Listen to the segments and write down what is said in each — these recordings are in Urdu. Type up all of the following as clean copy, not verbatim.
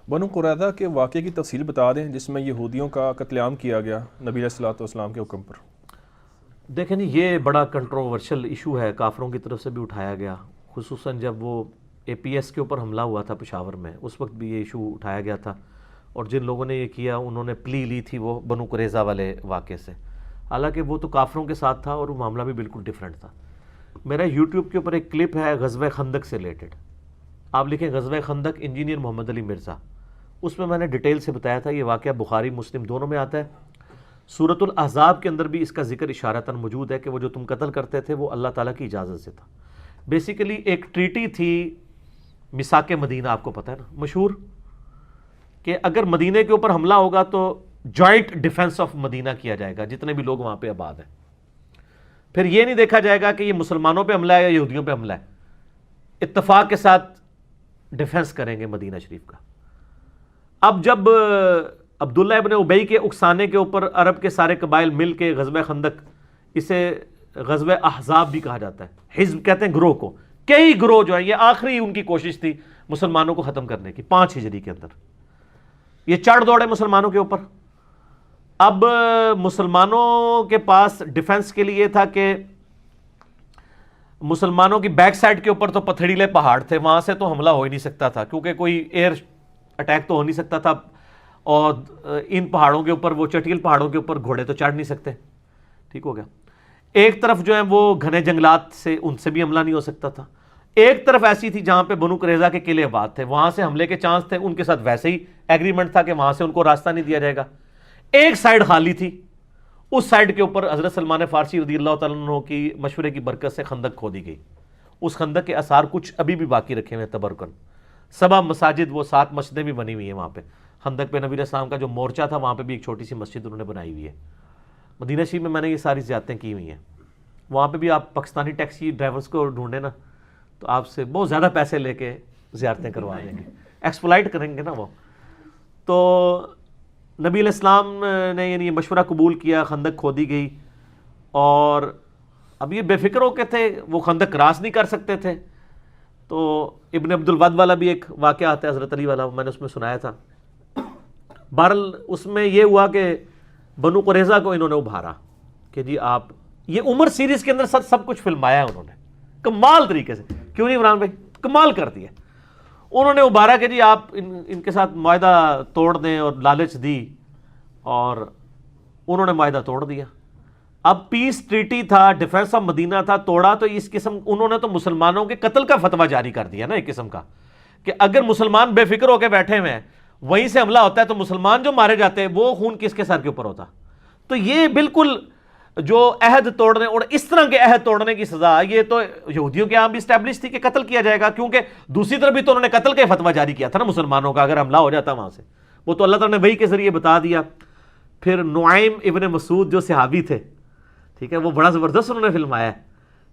بنو قریظہ کے واقعے کی تفصیل بتا دیں جس میں یہودیوں کا قتل عام کیا گیا نبی علیہ الصلوۃ والسلام کے حکم پر۔ دیکھیں یہ بڑا کنٹروورشل ایشو ہے، کافروں کی طرف سے بھی اٹھایا گیا، خصوصاً جب وہ اے پی ایس کے اوپر حملہ ہوا تھا پشاور میں، اس وقت بھی یہ ایشو اٹھایا گیا تھا، اور جن لوگوں نے یہ کیا انہوں نے پلی لی تھی وہ بنو قریظہ والے واقعے سے، حالانکہ وہ تو کافروں کے ساتھ تھا اور وہ معاملہ بھی بالکل ڈیفرنٹ تھا۔ میرا یوٹیوب کے اوپر ایک کلپ ہے غزوہ خندق سے ریلیٹڈ، آپ لکھیں غزوہ خندق انجینئر محمد علی مرزا، اس میں نے ڈیٹیل سے بتایا تھا، یہ واقعہ بخاری مسلم دونوں میں آتا ہے، سورۃ الاحزاب کے اندر بھی اس کا ذکر اشارتاً موجود ہے کہ وہ جو تم قتل کرتے تھے وہ اللہ تعالیٰ کی اجازت سے تھا۔ بیسیکلی ایک ٹریٹی تھی میثاق مدینہ، آپ کو پتہ ہے نا، مشہور، کہ اگر مدینہ کے اوپر حملہ ہوگا تو جوائنٹ ڈیفنس آف مدینہ کیا جائے گا، جتنے بھی لوگ وہاں پہ آباد ہیں، پھر یہ نہیں دیکھا جائے گا کہ یہ مسلمانوں پہ حملہ ہے یا یہودیوں پہ حملہ ہے، اتفاق کے ساتھ ڈیفنس کریں گے مدینہ شریف کا۔ اب جب عبداللہ ابن ابی کے اکسانے کے اوپر عرب کے سارے قبائل مل کے غزوہ خندق، اسے غزوہ احزاب بھی کہا جاتا ہے، حزب کہتے ہیں گروہ کو، کئی گروہ جو ہیں، یہ آخری ان کی کوشش تھی مسلمانوں کو ختم کرنے کی 5 ہجری کے اندر، یہ چڑھ دوڑے مسلمانوں کے اوپر۔ اب مسلمانوں کے پاس ڈیفنس کے لیے تھا کہ مسلمانوں کی بیک سائڈ کے اوپر تو پتھریلے پہاڑ تھے، وہاں سے تو حملہ ہو ہی نہیں سکتا تھا کیونکہ کوئی ایئر اٹیک تو ہو نہیں سکتا تھا، اور ان پہاڑوں کے اوپر، وہ چٹیل پہاڑوں کے اوپر گھوڑے تو چڑھ نہیں سکتے، ٹھیک ہو گیا۔ ایک طرف جو ہے وہ گھنے جنگلات سے، ان سے بھی حملہ نہیں ہو سکتا تھا، ایک طرف ایسی تھی جہاں پہ بنو قریظہ کے قلعے آباد تھے، وہاں سے حملے کے چانس تھے، ان کے ساتھ ویسے ہی ایگریمنٹ تھا کہ وہاں سے ان کو راستہ نہیں دیا جائے گا۔ ایک سائیڈ خالی تھی، اس سائیڈ کے اوپر حضرت سلمان فارسی رضی اللہ تعالیٰ عنہ کی مشورے کی برکت سے خندق کھودی گئی، اس خندق کے آثار کچھ ابھی بھی باقی رکھے ہوئے ہیں تبرکن، 7 مساجد، وہ 7 مسجدیں بھی بنی ہوئی ہیں وہاں پہ، خندق پہ نبی علیہ السلام کا جو مورچہ تھا وہاں پہ بھی ایک چھوٹی سی مسجد انہوں نے بنائی ہوئی ہے۔ مدینہ شریف میں نے یہ ساری زیارتیں کی ہوئی ہیں، وہاں پہ بھی آپ پاکستانی ٹیکسی ڈرائیورز کو ڈھونڈیں نا تو آپ سے بہت زیادہ پیسے لے کے زیارتیں کروا دیں گے، ایکسپلائٹ کریں گے نا وہ۔ تو نبی علیہ السلام نے یعنی یہ مشورہ قبول کیا، خندق کھودی گئی، اور اب یہ بے فکر ہو کے تھے، وہ خندق کراس نہیں کر سکتے تھے، تو ابن عبد الود والا بھی ایک واقعہ آتا ہے حضرت علی والا، میں نے اس میں سنایا تھا۔ بہرحال اس میں یہ ہوا کہ بنو قریظہ کو انہوں نے ابھارا کہ جی آپ، یہ عمر سیریز کے اندر سب کچھ فلمایا ہے انہوں نے کمال طریقے سے، کیوں نہیں عمران بھائی، کمال کر دیا۔ انہوں نے ابھارا کہ جی آپ ان کے ساتھ معاہدہ توڑ دیں، اور لالچ دی، اور انہوں نے معاہدہ توڑ دیا۔ اب پیس ٹریٹی تھا، ڈیفنس آف مدینہ تھا، توڑا تو اس قسم انہوں نے تو مسلمانوں کے قتل کا فتویٰ جاری کر دیا نا ایک قسم کا، کہ اگر مسلمان بے فکر ہو کے بیٹھے ہوئے ہیں، وہیں سے حملہ ہوتا ہے تو مسلمان جو مارے جاتے ہیں وہ خون کس کے سر کے اوپر ہوتا۔ تو یہ بالکل جو عہد توڑنے، اور اس طرح کے عہد توڑنے کی سزا، یہ تو یہودیوں کے یہاں بھی اسٹیبلش تھی کہ قتل کیا جائے گا، کیونکہ دوسری طرف بھی تو انہوں نے قتل کا فتویٰ جاری کیا تھا نا مسلمانوں کا، اگر حملہ ہو جاتا وہاں سے، وہ تو اللہ تعالیٰ نے وحی کے ذریعے بتا دیا۔ پھر نعیم ابن مسعود جو صحابی تھے، ٹھیک ہے، وہ بڑا زبردست انہوں نے فلمایا ہے،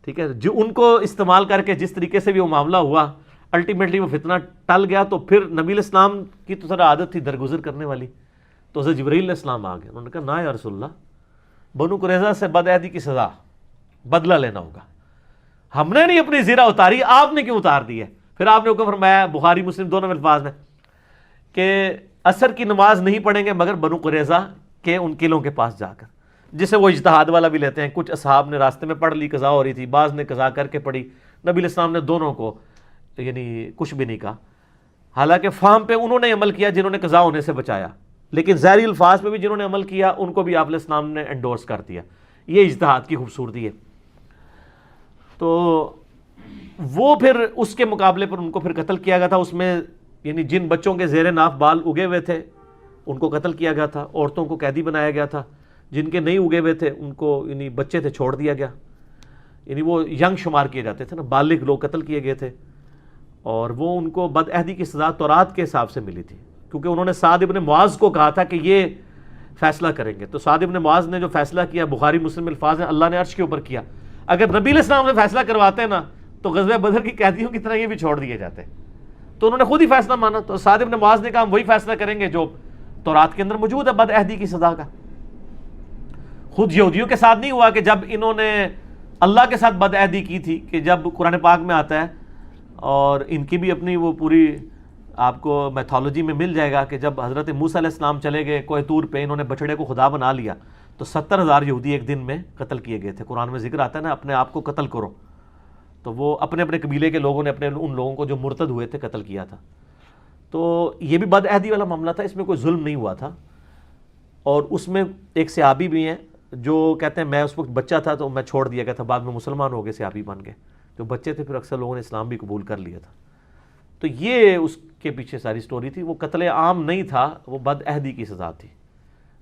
ٹھیک ہے، جو ان کو استعمال کر کے جس طریقے سے بھی وہ معاملہ ہوا، الٹیمیٹلی وہ فتنہ ٹل گیا۔ تو پھر نبی علیہ السلام کی تو ذرا عادت تھی درگزر کرنے والی، تو حضرت جبرائیل علیہ السلام آ گئے، انہوں نے کہا نا یا رسول اللہ، بنو قریظہ سے بدعہدی کی سزا بدلہ لینا ہوگا، ہم نے نہیں اپنی زیرہ اتاری، آپ نے کیوں اتار دی ہے؟ پھر آپ نے حکم فرمایا، بخاری مسلم دونوں میں الفاظ میں، کہ عصر کی نماز نہیں پڑھیں گے مگر بنو قریظہ کے ان قلعوں کے پاس جا کر، جسے وہ اجتہاد والا بھی لیتے ہیں، کچھ اصحاب نے راستے میں پڑھ لی، قضا ہو رہی تھی، بعض نے قضا کر کے پڑھی، نبی علیہ السلام نے دونوں کو یعنی کچھ بھی نہیں کہا، حالانکہ فہم پہ انہوں نے عمل کیا جنہوں نے قضا ہونے سے بچایا، لیکن ظاہری الفاظ پہ بھی جنہوں نے عمل کیا ان کو بھی آپ علیہ السلام نے انڈورس کر دیا۔ یہ اجتہاد کی خوبصورتی ہے۔ تو وہ پھر اس کے مقابلے پر ان کو پھر قتل کیا گیا تھا، اس میں یعنی جن بچوں کے زیر ناف بال اگے ہوئے تھے ان کو قتل کیا گیا تھا، عورتوں کو قیدی بنایا گیا تھا، جن کے نہیں اگے ہوئے تھے ان کو یعنی بچے تھے چھوڑ دیا گیا، یعنی وہ ینگ شمار کیے جاتے تھے نا، بالغ لوگ قتل کیے گئے تھے، اور وہ ان کو بدعہدی کی سزا تورات کے حساب سے ملی تھی، کیونکہ انہوں نے سعد ابن معاذ کو کہا تھا کہ یہ فیصلہ کریں گے، تو سعد ابن معاذ نے جو فیصلہ کیا، بخاری مسلم الفاظ ہیں، اللہ نے عرش کے اوپر کیا، اگر نبی علیہ السلام سے فیصلہ کرواتے ہیں نا تو غزوہ بدر کی قیدیوں کی طرح یہ بھی چھوڑ دیے جاتے، تو انہوں نے خود ہی فیصلہ مانا، تو سعد ابن معاذ نے کہا ہم وہی فیصلہ کریں گے جو تورات کے اندر موجود ہے بدعہدی کی سزا کا۔ خود یہودیوں کے ساتھ نہیں ہوا کہ جب انہوں نے اللہ کے ساتھ بدعہدی کی تھی، کہ جب قرآن پاک میں آتا ہے، اور ان کی بھی اپنی وہ پوری آپ کو میتھولوجی میں مل جائے گا کہ جب حضرت موسیٰ علیہ السلام چلے گئے کوہ طور پہ، انہوں نے بچڑے کو خدا بنا لیا، تو 70,000 یہودی ایک دن میں قتل کیے گئے تھے۔ قرآن میں ذکر آتا ہے نا اپنے آپ کو قتل کرو، تو وہ اپنے اپنے قبیلے کے لوگوں نے اپنے ان لوگوں کو جو مرتد ہوئے تھے قتل کیا تھا۔ تو یہ بھی بد عہدی والا معاملہ تھا، اس میں کوئی ظلم نہیں ہوا تھا۔ اور اس میں ایک صحابی بھی ہیں جو کہتے ہیں میں اس وقت بچہ تھا تو میں چھوڑ دیا گیا تھا، بعد میں مسلمان ہو گئے، صحابی بن گئے۔ جو بچے تھے پھر اکثر لوگوں نے اسلام بھی قبول کر لیا تھا۔ تو یہ اس کے پیچھے ساری سٹوری تھی۔ وہ قتل عام نہیں تھا، وہ بد عہدی کی سزا تھی۔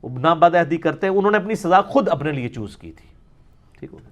وہ نہ بد عہدی کرتے، انہوں نے اپنی سزا خود اپنے لیے چوز کی تھی۔ ٹھیک ہو گیا۔